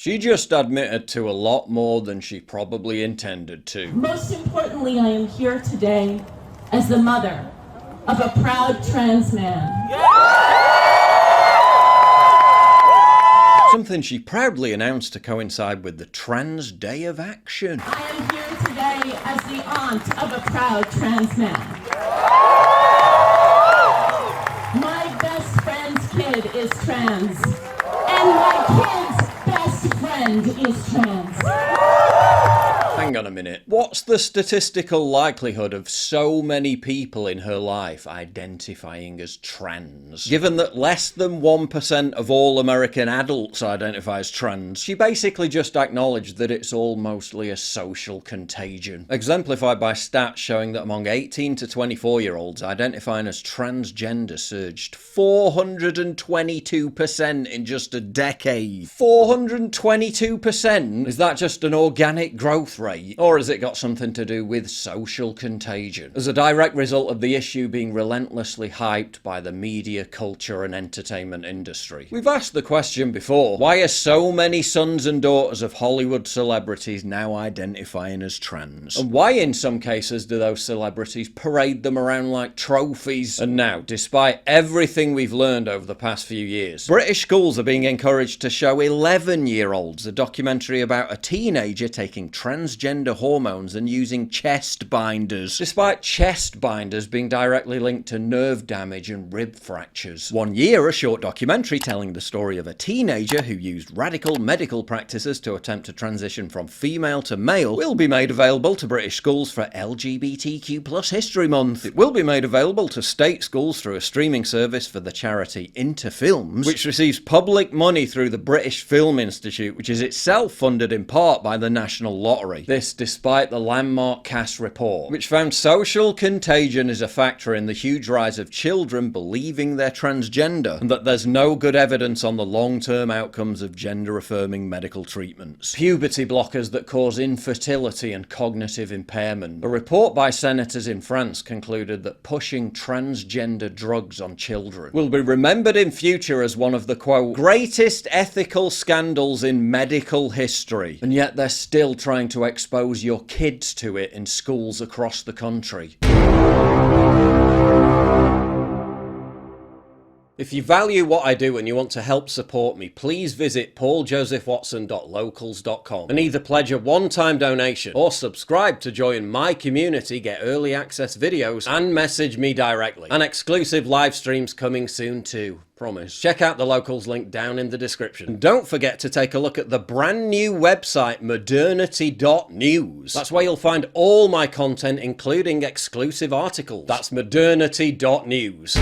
She just admitted to a lot more than she probably intended to. Most importantly, I am here today as the mother of a proud trans man. Something she proudly announced to coincide with the Trans Day of Action. I am here today as the aunt of a proud trans man. My best friend's kid is trans, and my kid's best friend is trans. Hang on a minute. What's the statistical likelihood of so many people in her life identifying as trans? Given that less than 1% of all American adults identify as trans, she basically just acknowledged that it's all mostly a social contagion. Exemplified by stats showing that among 18 to 24-year-olds, identifying as transgender surged 422% in just a decade. 422%? Is that just an organic growth rate? Or has it got something to do with social contagion? As a direct result of the issue being relentlessly hyped by the media, culture and entertainment industry. We've asked the question before, why are so many sons and daughters of Hollywood celebrities now identifying as trans? And why in some cases do those celebrities parade them around like trophies? And now, despite everything we've learned over the past few years, British schools are being encouraged to show 11-year-olds a documentary about a teenager taking transgender hormones and using chest binders, despite chest binders being directly linked to nerve damage and rib fractures. 1 year, a short documentary telling the story of a teenager who used radical medical practices to attempt to transition from female to male, will be made available to British schools for LGBTQ+ History Month. It will be made available to state schools through a streaming service for the charity Interfilms, which receives public money through the British Film Institute, which is itself funded in part by the National Lottery. This despite the landmark Cass report, which found social contagion is a factor in the huge rise of children believing they're transgender, and that there's no good evidence on the long-term outcomes of gender-affirming medical treatments. Puberty blockers that cause infertility and cognitive impairment. A report by senators in France concluded that pushing transgender drugs on children will be remembered in future as one of the, quote, greatest ethical scandals in medical history, and yet they're still trying to expose your kids to it in schools across the country. If you value what I do and you want to help support me, please visit pauljosephwatson.locals.com and either pledge a one-time donation or subscribe to join my community, get early access videos, and message me directly. And exclusive live streams coming soon too. Promise. Check out the Locals link down in the description. And don't forget to take a look at the brand new website, modernity.news. That's where you'll find all my content, including exclusive articles. That's modernity.news.